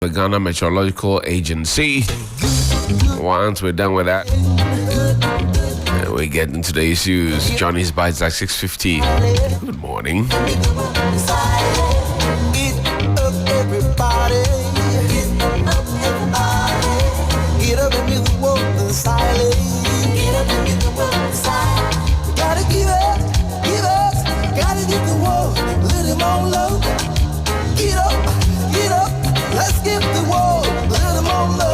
the Ghana Meteorological Agency. Once we're done with that, we get into the issues. Johnny's Bites at 6:50. Good morning. Get up and do the work and silence. Get up and do the work and silence. Gotta give up, gotta get the work, let him on low. Get up, let's get the work, let him on low.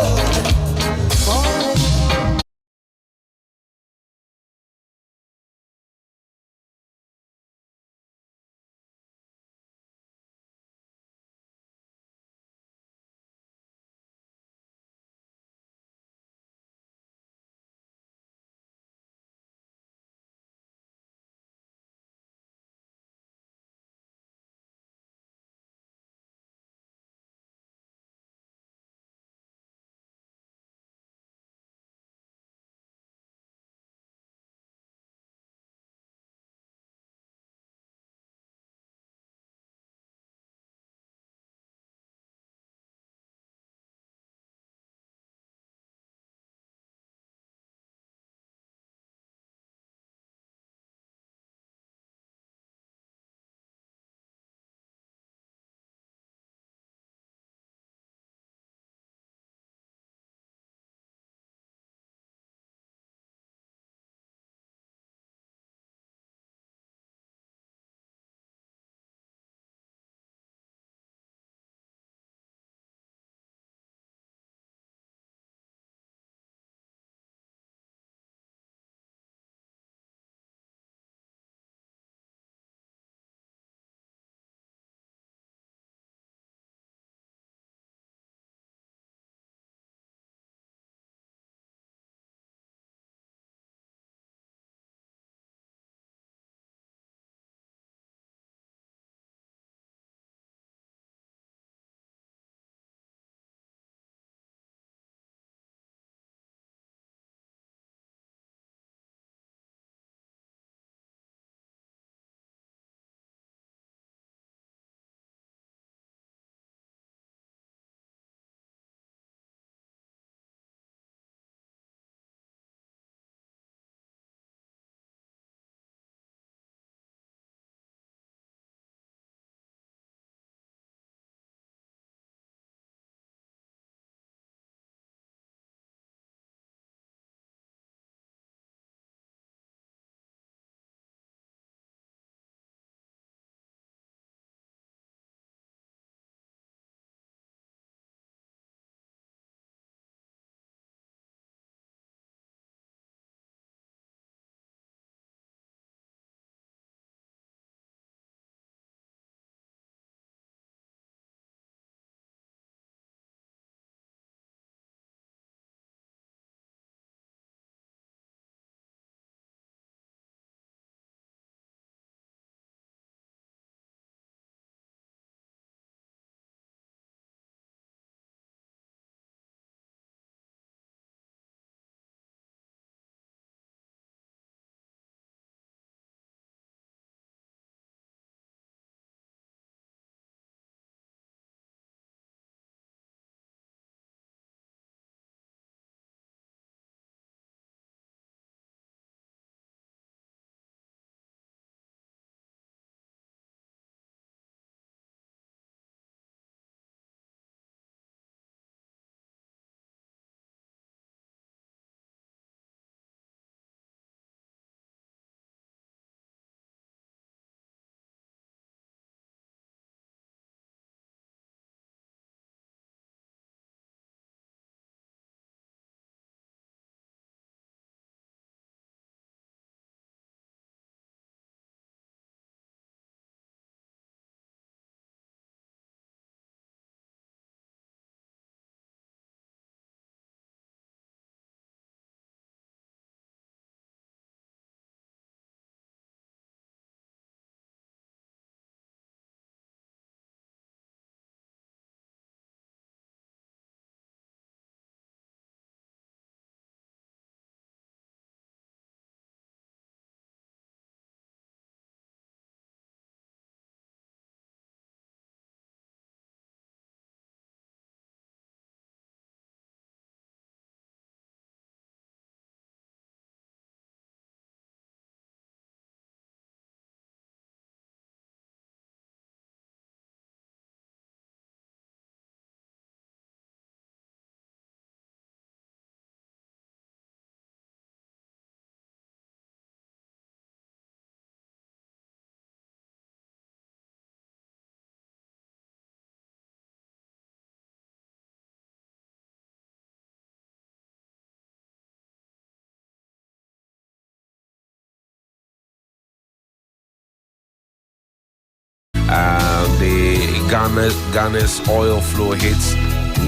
Ghana's oil flow hits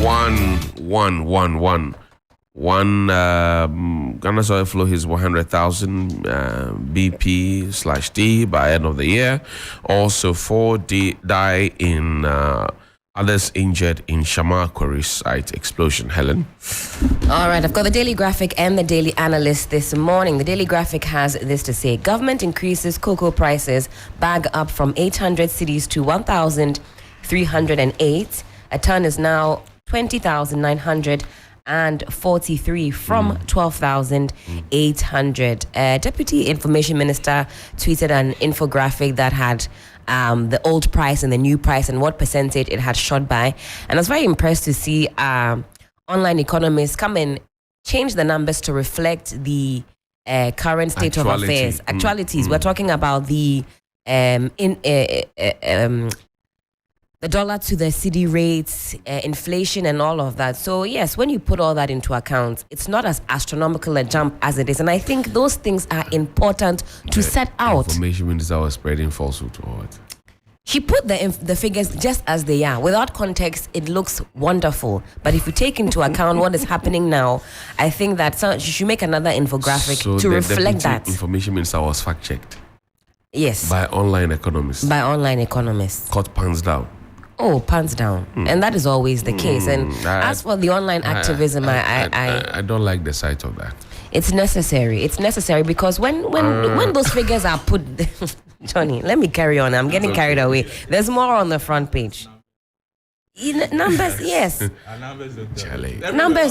111. Ghana's oil flow hits 100,000 BP/D by end of the year. Also, 4 die in others injured in Shamar Quarry site explosion. Helen. All right, I've got the Daily Graphic and the Daily Analyst this morning. The Daily Graphic has this to say: government increases cocoa prices, bag up from 800 cedis to 1,308. A ton is now 20,943 from 12,800. Deputy Information Minister tweeted an infographic that had the old price and the new price and what percentage it had shot by. And I was very impressed to see online economists come and change the numbers to reflect the current state of affairs. Actualities. We're talking about the the dollar to the cedi rates, inflation and all of that. So yes, when you put all that into account, it's not as astronomical a jump as it is. And I think those things are important to set out. Information Minister was spreading falsehood to what? She put the figures just as they are. Without context, it looks wonderful. But if you take into account what is happening now, I think that she should make another infographic to reflect that. Information Minister was fact-checked. Yes. By online economists. Caught pants down. Oh, pants down. And that is always the case. And as for the online activism, I don't like the sight of that. It's necessary. It's necessary because when those figures are put... Johnny, let me carry on. I'm getting carried away. There's more on the front page. Numbers, yes. Numbers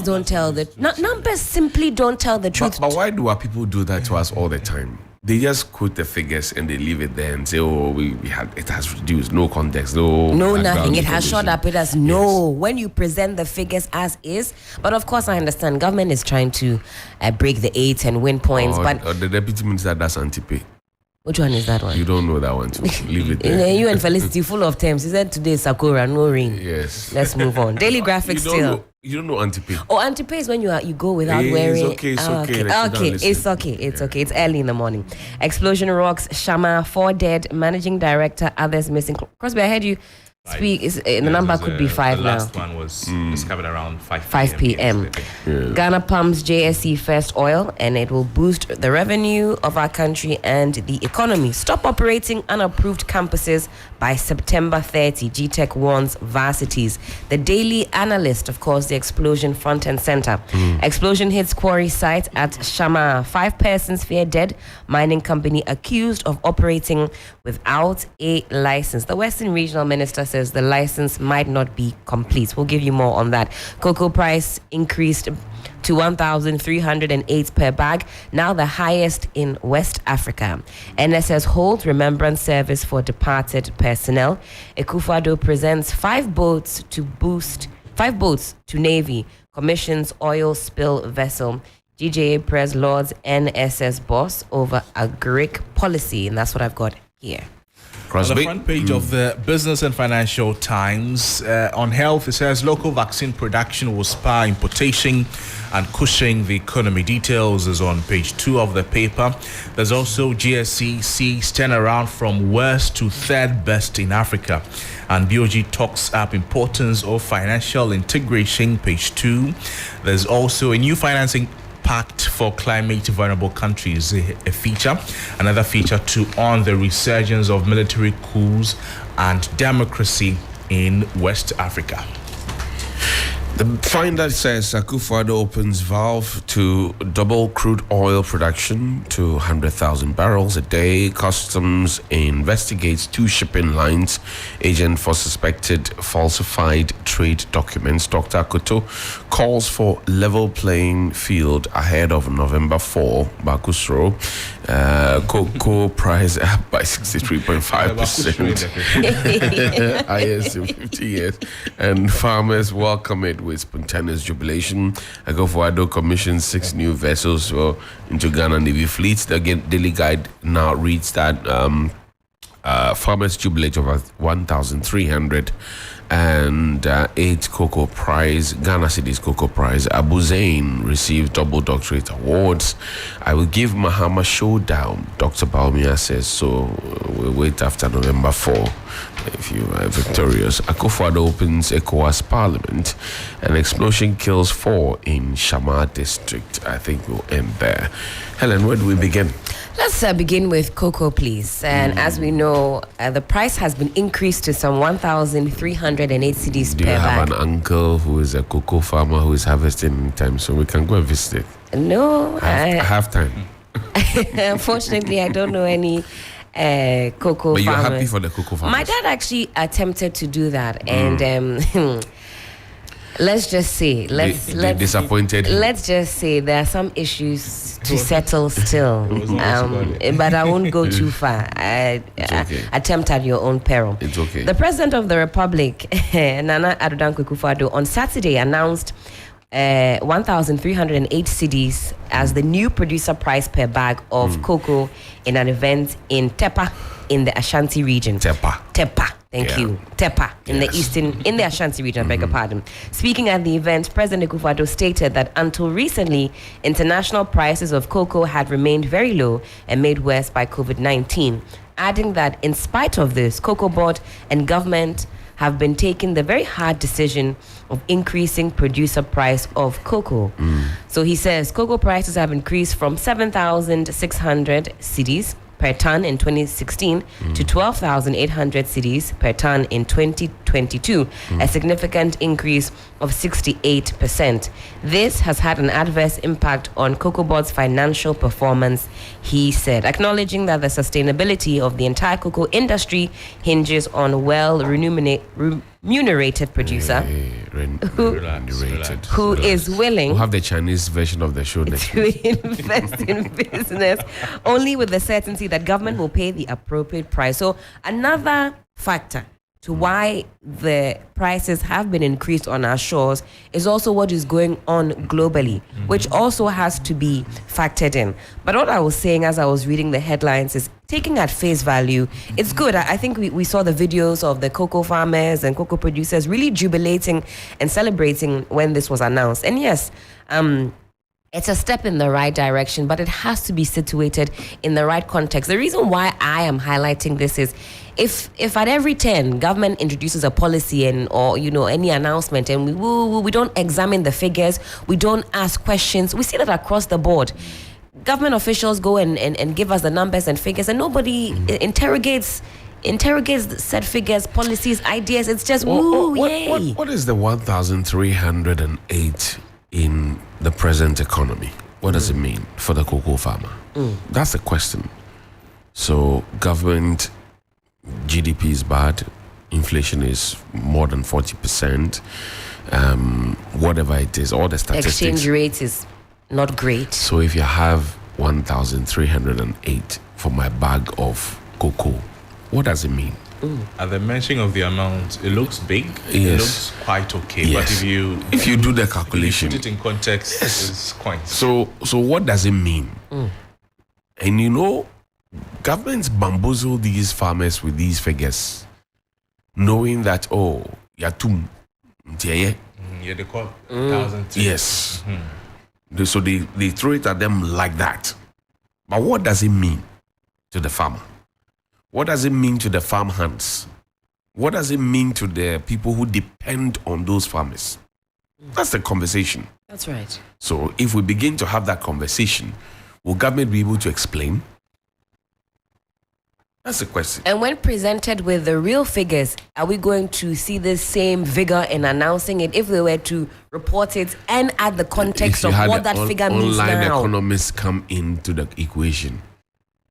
don't tell the... Numbers simply don't tell the truth. But why do our people do that to us all the time? They just quote the figures and they leave it there and say, "Oh, it has reduced." No context, no nothing. It has shot up. It has When you present the figures as is, but of course I understand government is trying to break the 8 and win points. But the deputy minister does anti-pay. Which one is that one? You don't know that one too. Leave it there. You and Felicity full of terms. He said today Sakura, no rain. Yes. Let's move on. Daily Graphic still. You don't know anti-pay. Oh, anti-pay is when you go without wearing. It's okay. It's okay. It's early in the morning. Explosion rocks Shamar, 4 dead. Managing director, others missing. Crosby, I heard you speak. The number could be 5 the now. Last one was discovered around 5 p.m. Ghana pumps JSE first oil, and it will boost the revenue of our country and the economy. Stop operating unapproved campuses by September 30. GTech warns varsities. The Daily Analyst, of course, the explosion front and center. Explosion hits quarry site at Shamar. 5 persons feared dead. Mining company accused of operating without a license. The Western Regional Minister says the license might not be complete. We'll give you more on that. Cocoa price increased to 1,308 per bag, now the highest in West Africa. NSS holds remembrance service for departed personnel. Akufo-Addo presents 5 boats to Navy, commissions oil spill vessel. GJA press Lord's NSS boss over a Greek policy, and that's what I've got here. Crosby. On the front page of the Business and Financial Times, on health, it says local vaccine production will spur importation and cushion the economy. Details is on page 2 of the paper. There's also GSE sees turnaround from worst to 3rd best in Africa. And BOG talks up importance of financial integration, page 2. There's also a new financing pact for climate vulnerable countries, a feature. Another feature too on the resurgence of military coups and democracy in West Africa. The finder says Akufo-Addo opens valve to double crude oil production to 100,000 barrels a day. Customs investigates 2 shipping lines. Agent for suspected falsified trade documents. Dr. Akoto calls for level playing field ahead of November 4. Bakusro. Cocoa price up by 63.5%. Highest in 50 years. And farmers welcome it with spontaneous jubilation. Akufo-Addo commissioned 6 new vessels into Ghana Navy fleets. The Daily Guide now reads that farmers jubilate over 1,300 and 8 cocoa prize, Ghana Cedis cocoa prize. Abu Zain received double doctorate awards. I will give Mahama showdown, Dr. Baumia says. So we'll wait after November 4 if you are victorious. Akufo-Addo opens ECOWAS Parliament. An explosion kills 4 in Shama district. I think we'll end there. Helen, where do we begin? Let's begin with cocoa, please. And as we know, the price has been increased to some 1,308 cedis Do per you have bag. an uncle who is a cocoa farmer who is harvesting in time, so we can go and visit it? No, I have time. unfortunately, I don't know any cocoa But you're farmers. happy for the cocoa farmers? My dad actually attempted to do that, and let's just say, They disappointed him. Let's just say there are some issues to settle still, but I won't go too far. okay. Attempt at your own peril. It's okay. The President of the Republic, Nana Addo Dankwa Akufo-Addo, on Saturday announced 1,308 cedis as the new producer price per bag of cocoa in an event in Tepa in the Ashanti region. Tepa. Thank Yeah. you. Tepa in the the Ashanti region, I beg your pardon. Speaking at the event, President Akufo-Addo stated that until recently, international prices of cocoa had remained very low and made worse by COVID-19, adding that in spite of this, Cocoa Board and government have been taking the very hard decision of increasing producer price of cocoa. So he says cocoa prices have increased from 7,600 cedis per ton in 2016 to 12,800 cedis per ton in 2022, a significant increase of 68%. This has had an adverse impact on Cocoa Board's financial performance, he said, acknowledging that the sustainability of the entire cocoa industry hinges on a remunerated producer Remunerated. who is willing We'll have the Chinese version of the show next week. to invest in business only with the certainty that government will pay the appropriate price. So another factor to why the prices have been increased on our shores is also what is going on globally, which also has to be factored in. But what I was saying as I was reading the headlines is taking at face value, it's good. I think we saw the videos of the cocoa farmers and cocoa producers really jubilating and celebrating when this was announced. And yes, it's a step in the right direction, but it has to be situated in the right context. The reason why I am highlighting this is if at every turn government introduces a policy or any announcement and we don't examine the figures, we don't ask questions, we see that across the board. Government officials go and give us the numbers and figures, and nobody interrogates said figures, policies, ideas. It's just yay. What is the 1,308 in the present economy? What does it mean for the cocoa farmer? That's the question. So government GDP is bad, inflation is more than 40%, whatever it is, all the statistics. Exchange rate is not great. So if you have 1,308 for my bag of cocoa, what does it mean? At the mention of the amount, it looks big. Yes. It looks quite okay. Yes. But if you do the if calculation, you put it in context, it's quite. so what does it mean? And governments bamboozle these farmers with these figures, knowing that yatum, Yeah, they call 1,000. yes. So they throw it at them like that. But what does it mean to the farmer? What does it mean to the farm hands? What does it mean to the people who depend on those farmers? That's the conversation. That's right. So if we begin to have that conversation, will government be able to explain? That's the question. And when presented with the real figures, are we going to see the same vigor in announcing it if they were to report it and add the context If you of had what that figure means online now? economists come into the equation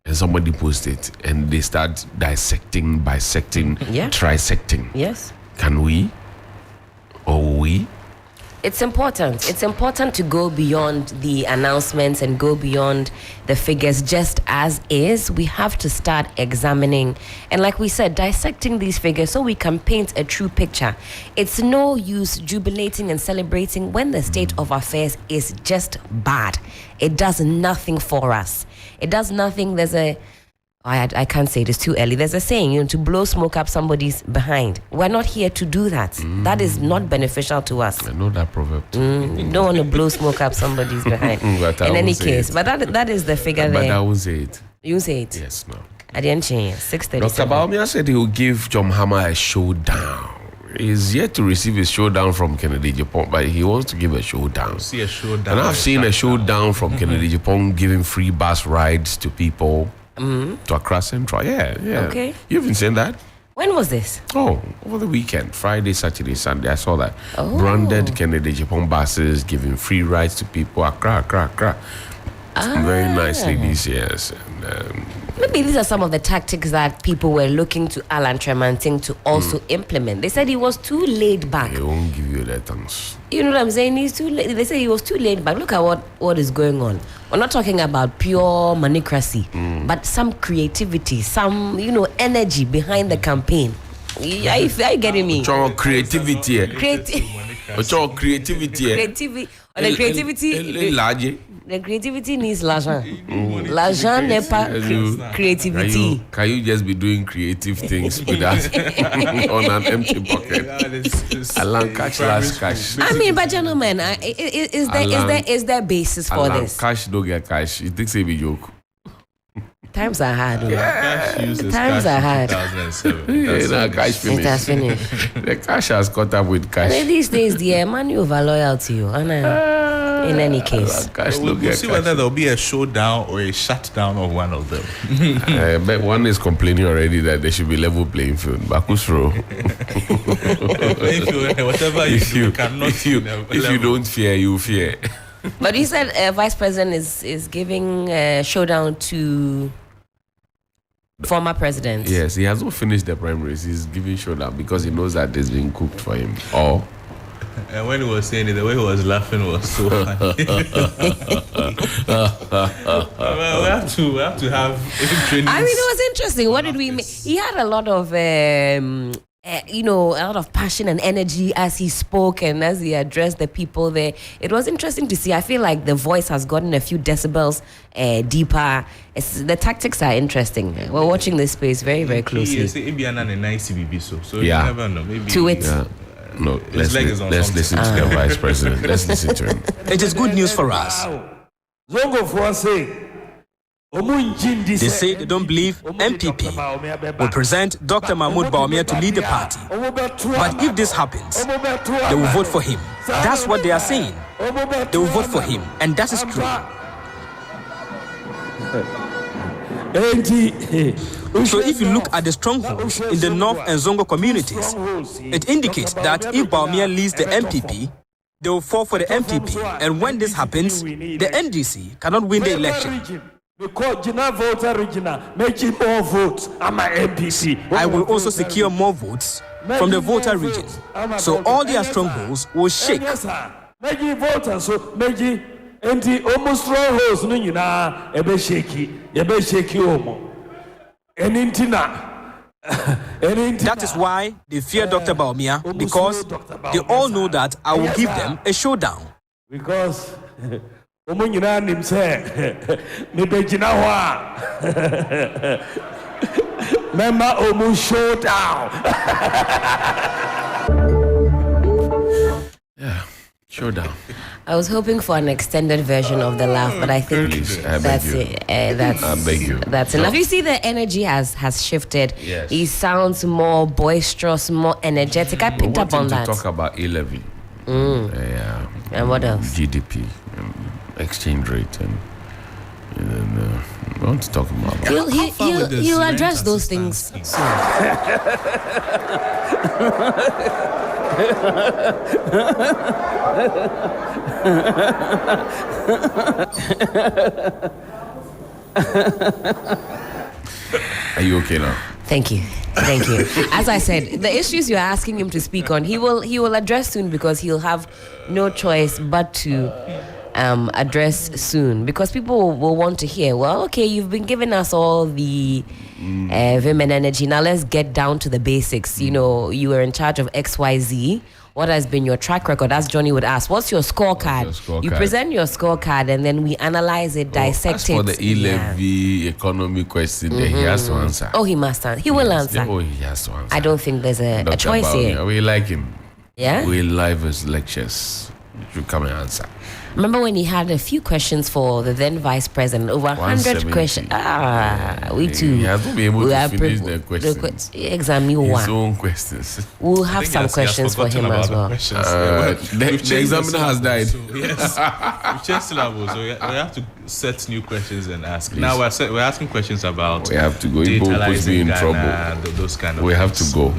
and somebody posts it and they start dissecting, bisecting, Yeah. trisecting. Yes. Can we? Or will we? It's important. It's important to go beyond the announcements and go beyond the figures just as is. We have to start examining and, like we said, dissecting these figures so we can paint a true picture. It's no use jubilating and celebrating when the state of affairs is just bad. It does nothing for us. It does nothing. There's a I can't say it. It's too early. There's a saying, to blow smoke up somebody's behind. We're not here to do that. That is not beneficial to us. I know that proverb. Don't want to blow smoke up somebody's behind. But I In any won't say case, it. but that is the figure But there. I won't say it. You say it. Yes, no. At the end, 6:37. Dr. Baumia said he will give John Mahama a showdown. He's yet to receive a showdown from Kennedy Japan, but he wants to give a showdown. See a showdown. And I've seen a showdown from Kennedy Japan giving free bus rides to people to Accra Central. Yeah. Okay. You haven't seen that? When was this? Oh, over the weekend, Friday, Saturday, Sunday. I saw that. Oh. Branded Kennedy Japan buses giving free rides to people. Accra. Very nice ladies, yes. And, Maybe these are some of the tactics that people were looking to Alan Tremanting to also implement. They said he was too laid back. they won't give you that thanks. You know what I'm saying? He's too. They say he was too laid back. Look at what is going on. We're not talking about pure manicracy, but some creativity, some energy behind the campaign. Are you getting me? Your creativity. Creativity. Your creativity. Creativity. The creativity. Large. The creativity needs l'argent. L'argent n'est pas creativity. Can you just be doing creative things with us on an empty pocket? Alan, cash last cash. I mean, but gentlemen, is there basis for Alan, this? cash don't get cash. You think say be joke? Times are hard. Times are hard. 2007. Yeah, cash It has finished. finished. The cash has caught up with And cash. these days, the money over loyalty. In any case. Cash We'll don't get see cash. whether there'll be a showdown or a shutdown of one of them. But one is complaining already that there should be level playing field. Bakusro. Whatever you do, you cannot if you don't fear, you fear. But he said Vice President is giving showdown to former presidents. Yes, he has not finished the primaries. He's giving showdown because he knows that it's being cooked for him. Or And when he was saying it, the way he was laughing was so funny. Well, we have to have training. I mean, it was interesting. What did we make? He had a lot of, a lot of passion and energy as he spoke and as he addressed the people there. It was interesting to see. I feel like the voice has gotten a few decibels deeper. The tactics are interesting. We're watching this space very, very closely. So Yeah. you never know. Maybe To it. yeah. No, His leg is on let's something. listen to the vice president. Let's listen to him. It is good news for us. They say they don't believe MPP will present Dr. Mahmoud Baumia to lead the party. But if this happens, they will vote for him. That's what they are saying. They will vote for him, and that is true. So if you look at the strongholds in the North and Zongo communities, it indicates that if Baumia leads the MPP, they will fall for the MPP. And when this happens, the NDC cannot win the election. I will also secure more votes from the voter region. So all their strongholds will shake. That is why they fear Dr. Baumia, because they all know that I will give them a showdown. Because remember Omu showdown. Yeah, showdown. I was hoping for an extended version of the laugh, but I think Please, I beg that's you. it. That's I beg you. That's enough. You see, the energy has shifted. Yes. He sounds more boisterous, more energetic. I We picked want up him on to that. talk about A-Levy. Yeah. And what else? GDP, exchange rate, and I want to talk about that. He'll address those things soon. Are you okay now? Thank you. As I said, the issues you're asking him to speak on, he will address soon, because he'll have no choice but to address soon, because people will want to hear, well, okay, you've been giving us all the vim and energy. Now let's get down to the basics. You know, you were in charge of XYZ. What has been your track record? As Johnny would ask, what's your scorecard? You present your scorecard and then we analyze it, dissect it. As for the E-Levy economy question, he has to answer. Oh, he must answer. He will answer. Oh, he has to answer. I don't think there's a choice here. We like him. Yeah? We love his lectures. You should come and answer. Remember when he had a few questions for the then vice president, over 100 questions. We too. He has to be able to finish the questions. Exam you His one. own questions. We'll have some questions for him as well. The examiner has died. So, yes, we've changed syllables, so we have to set new questions and ask. Please. Now we're asking questions about. We have to go. Igbo puts me in trouble. Those kind of. We have to go.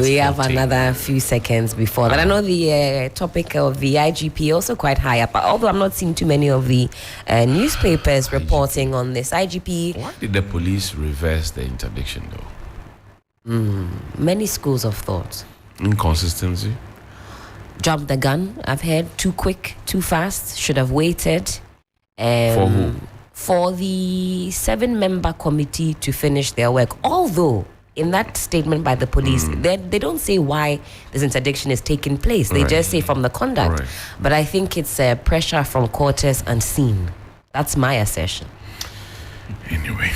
We have another few seconds before that. I know the topic of the IGP also quite high up, although I'm not seeing too many of the newspapers reporting on this. IGP. Why did the police reverse the interdiction though? Many schools of thought. Inconsistency. Jumped the gun. I've heard too quick, too fast. Should have waited. For who? For the 7-member committee to finish their work. Although, in that statement by the police, they don't say why this interdiction is taking place. They just say from the conduct. Right. But I think it's pressure from quarters unseen. That's my assertion. Anyway.